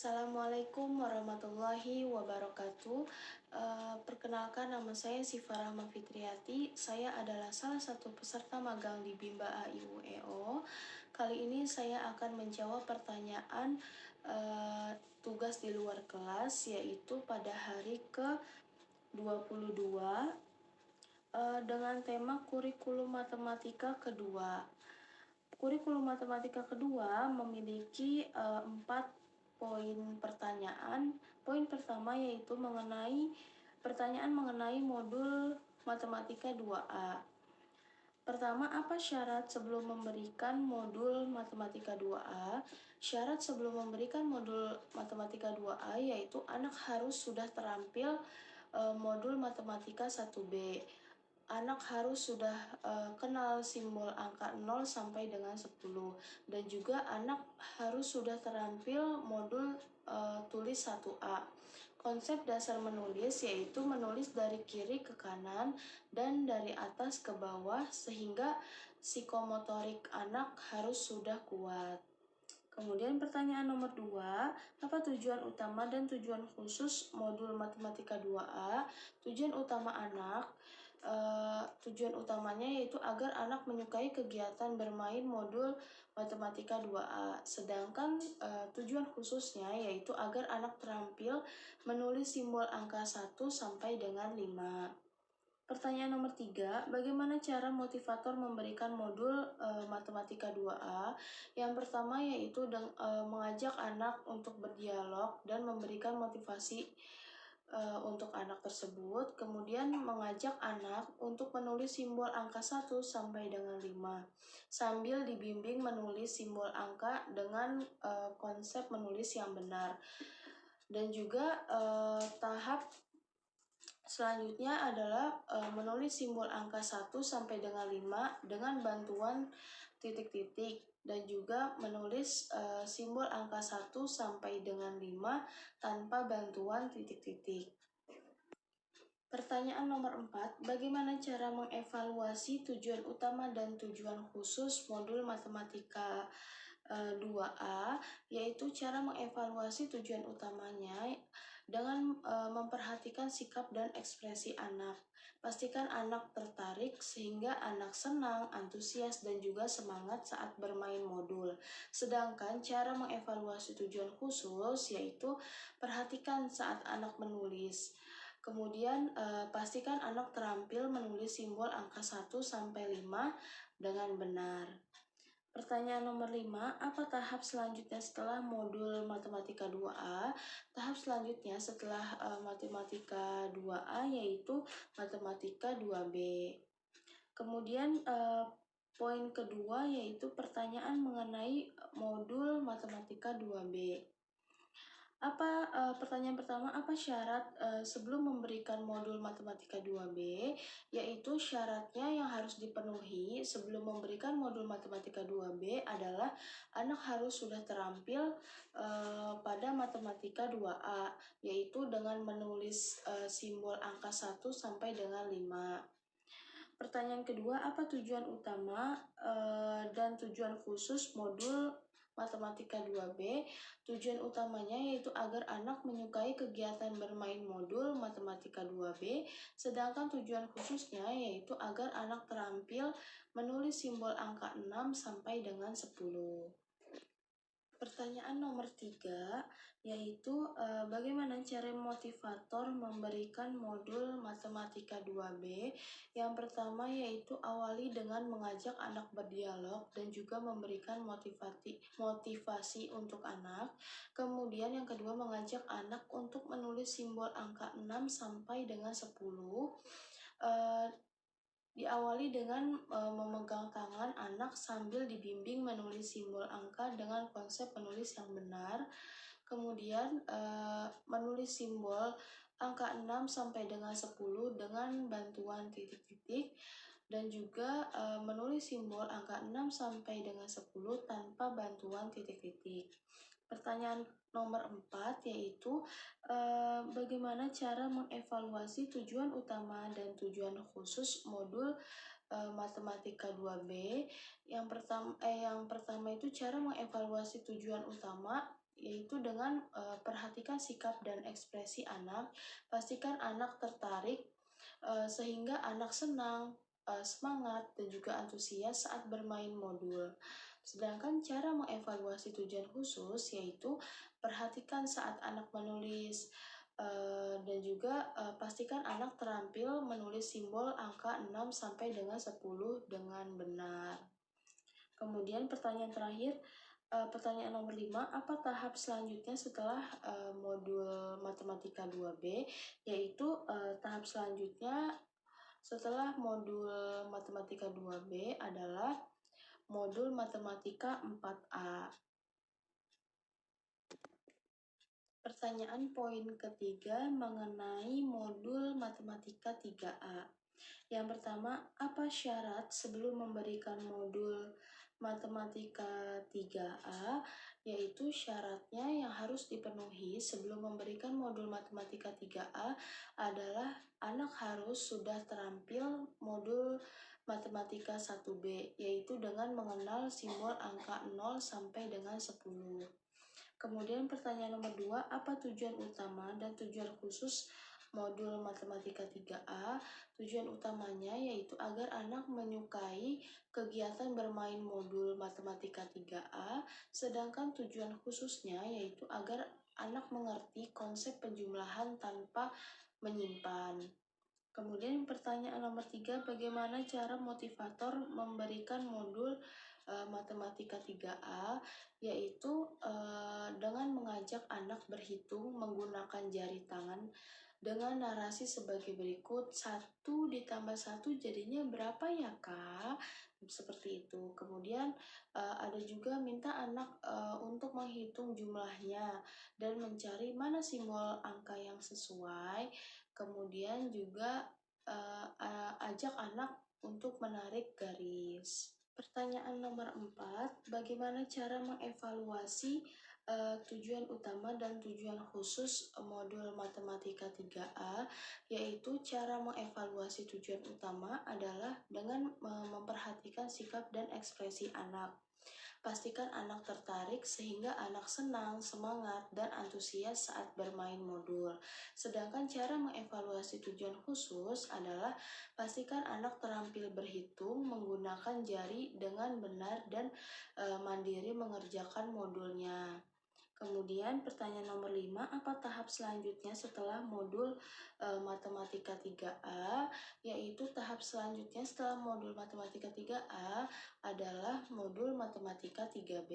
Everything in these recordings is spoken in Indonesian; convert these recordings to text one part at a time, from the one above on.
Assalamualaikum warahmatullahi wabarakatuh. Perkenalkan, nama saya Sifa Rahma Fitriati. Saya adalah salah satu peserta magang di Bimba AIUEO. Kali ini saya akan menjawab pertanyaan tugas di luar kelas, yaitu pada hari ke-22 dengan tema kurikulum matematika kedua. Kurikulum matematika kedua memiliki 4 poin pertanyaan. Poin pertama yaitu pertanyaan mengenai modul matematika 2A. Pertama, apa syarat sebelum memberikan modul matematika 2A? Syarat sebelum memberikan modul matematika 2A yaitu anak harus sudah terampil modul matematika 1B. Anak harus sudah kenal simbol angka 0 sampai dengan 10, dan juga anak harus sudah terampil modul tulis 1A. Konsep dasar menulis yaitu menulis dari kiri ke kanan dan dari atas ke bawah, sehingga psikomotorik anak harus sudah kuat. Kemudian pertanyaan nomor 2, apa tujuan utama dan tujuan khusus modul matematika 2A? Tujuan utama anak, tujuan utamanya yaitu agar anak menyukai kegiatan bermain modul matematika 2A. Sedangkan tujuan khususnya yaitu agar anak terampil menulis simbol angka 1 sampai dengan 5. Pertanyaan nomor 3, bagaimana cara motivator memberikan modul matematika 2A? Yang pertama yaitu mengajak anak untuk berdialog dan memberikan motivasi untuk anak tersebut. Kemudian mengajak anak untuk menulis simbol angka 1 sampai dengan 5 sambil dibimbing menulis simbol angka dengan konsep menulis yang benar. Dan juga tahap selanjutnya adalah menulis simbol angka 1 sampai dengan 5 dengan bantuan titik-titik, dan juga menulis simbol angka 1 sampai dengan 5 tanpa bantuan titik-titik. Pertanyaan nomor 4, bagaimana cara mengevaluasi tujuan utama dan tujuan khusus modul matematika 2A? Yaitu cara mengevaluasi tujuan utamanya dengan memperhatikan sikap dan ekspresi anak. Pastikan anak tertarik sehingga anak senang, antusias, dan juga semangat saat bermain modul. Sedangkan cara mengevaluasi tujuan khusus yaitu perhatikan saat anak menulis. Kemudian pastikan anak terampil menulis simbol angka 1 sampai 5 dengan benar. Pertanyaan nomor 5, apa tahap selanjutnya setelah modul matematika 2A? Tahap selanjutnya setelah matematika 2A yaitu matematika 2B. Kemudian poin kedua yaitu pertanyaan mengenai modul matematika 2B. Pertanyaan pertama, apa syarat sebelum memberikan modul matematika 2B? Yaitu syaratnya yang harus dipenuhi sebelum memberikan modul matematika 2B adalah anak harus sudah terampil pada matematika 2A, yaitu dengan menulis simbol angka 1 sampai dengan 5. Pertanyaan kedua, apa tujuan utama dan tujuan khusus modul matematika 2B? Tujuan utamanya yaitu agar anak menyukai kegiatan bermain modul matematika 2B, sedangkan tujuan khususnya yaitu agar anak terampil menulis simbol angka 6 sampai dengan 10. Pertanyaan nomor 3 yaitu bagaimana cara motivator memberikan modul matematika 2B? Yang pertama yaitu awali dengan mengajak anak berdialog dan juga memberikan motivasi untuk anak. Kemudian yang kedua, mengajak anak untuk menulis simbol angka 6 sampai dengan 10. Diawali dengan memegang tangan anak sambil dibimbing menulis simbol angka dengan konsep menulis yang benar. Kemudian menulis simbol angka 6 sampai dengan 10 dengan bantuan titik-titik, dan juga menulis simbol angka 6 sampai dengan 10 tanpa bantuan titik-titik. Pertanyaan nomor 4 yaitu bagaimana cara mengevaluasi tujuan utama dan tujuan khusus modul matematika 2B. Yang pertama itu cara mengevaluasi tujuan utama yaitu dengan perhatikan sikap dan ekspresi anak, pastikan anak tertarik sehingga anak senang, semangat, dan juga antusias saat bermain modul. Sedangkan cara mengevaluasi tujuan khusus yaitu perhatikan saat anak menulis, dan juga pastikan anak terampil menulis simbol angka 6 sampai dengan 10 dengan benar. Kemudian pertanyaan terakhir, pertanyaan nomor 5, apa tahap selanjutnya setelah modul matematika 2B? Yaitu tahap selanjutnya setelah modul matematika 2B adalah modul matematika 4A. Pertanyaan poin ketiga mengenai modul matematika 3A. Yang pertama, apa syarat sebelum memberikan modul matematika 3A? Yaitu syaratnya yang harus dipenuhi sebelum memberikan modul matematika 3A adalah anak harus sudah terampil modul matematika 1B, yaitu dengan mengenal simbol angka 0 sampai dengan 10. Kemudian pertanyaan nomor 2, apa tujuan utama dan tujuan khusus modul matematika 3A? Tujuan utamanya yaitu agar anak menyukai kegiatan bermain modul matematika 3A, sedangkan tujuan khususnya yaitu agar anak mengerti konsep penjumlahan tanpa menyimpan. Kemudian pertanyaan nomor 3, bagaimana cara motivator memberikan modul matematika 3A, yaitu dengan mengajak anak berhitung menggunakan jari tangan dengan narasi sebagai berikut, 1 ditambah 1 jadinya berapa ya kak? Seperti itu. Kemudian ada juga minta anak untuk menghitung jumlahnya dan mencari mana simbol angka yang sesuai. Kemudian juga ajak anak untuk menarik garis. Pertanyaan nomor 4, bagaimana cara mengevaluasi tujuan utama dan tujuan khusus modul matematika 3A? Yaitu cara mengevaluasi tujuan utama adalah dengan memperhatikan sikap dan ekspresi anak. Pastikan anak tertarik sehingga anak senang, semangat, dan antusias saat bermain modul. Sedangkan cara mengevaluasi tujuan khusus adalah pastikan anak terampil berhitung menggunakan jari dengan benar dan mandiri mengerjakan modulnya. Kemudian pertanyaan nomor 5, apa tahap selanjutnya setelah modul matematika 3A? Yaitu tahap selanjutnya setelah modul matematika 3A adalah modul matematika 3B.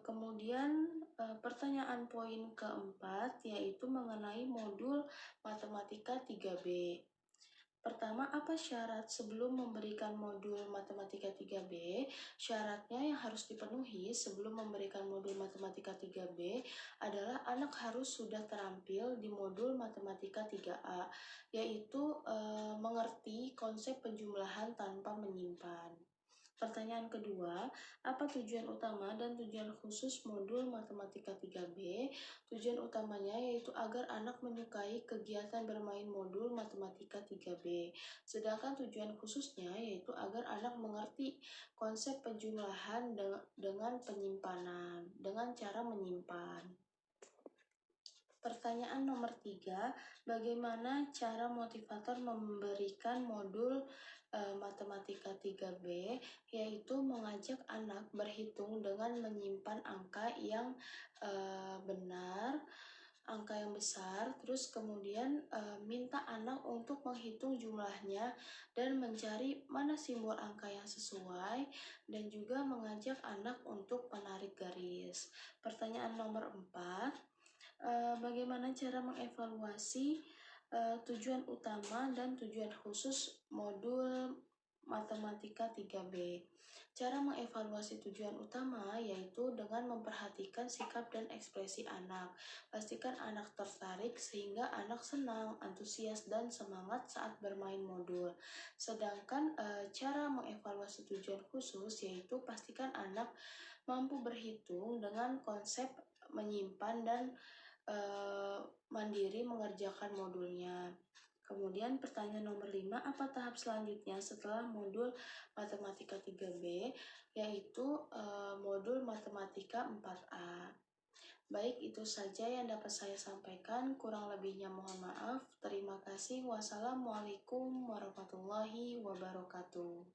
Kemudian pertanyaan poin keempat yaitu mengenai modul matematika 3B. Pertama, apa syarat sebelum memberikan modul matematika 3B? Syaratnya yang harus dipenuhi sebelum memberikan modul matematika 3B adalah anak harus sudah terampil di modul matematika 3A, yaitu mengerti konsep penjumlahan tanpa menyimpan. Pertanyaan kedua, apa tujuan utama dan tujuan khusus modul matematika 3B? Tujuan utamanya yaitu agar anak menyukai kegiatan bermain modul matematika 3B. Sedangkan tujuan khususnya yaitu agar anak mengerti konsep penjumlahan dengan penyimpanan, dengan cara menyimpan. Pertanyaan nomor 3, bagaimana cara motivator memberikan modul matematika 3B, yaitu mengajak anak berhitung dengan menyimpan angka yang benar, angka yang besar, terus kemudian minta anak untuk menghitung jumlahnya dan mencari mana simbol angka yang sesuai, dan juga mengajak anak untuk menarik garis. Pertanyaan nomor 4, bagaimana cara mengevaluasi tujuan utama dan tujuan khusus modul matematika 3B. Cara mengevaluasi tujuan utama yaitu dengan memperhatikan sikap dan ekspresi anak. Pastikan anak tertarik sehingga anak senang, antusias, dan semangat saat bermain modul. Sedangkan cara mengevaluasi tujuan khusus yaitu pastikan anak mampu berhitung dengan konsep menyimpan dan mandiri mengerjakan modulnya. Kemudian pertanyaan nomor 5, apa tahap selanjutnya setelah modul Matematika 3B, yaitu modul Matematika 4A. Baik, itu saja yang dapat saya sampaikan. Kurang lebihnya mohon maaf. Terima kasih. Wassalamualaikum warahmatullahi wabarakatuh.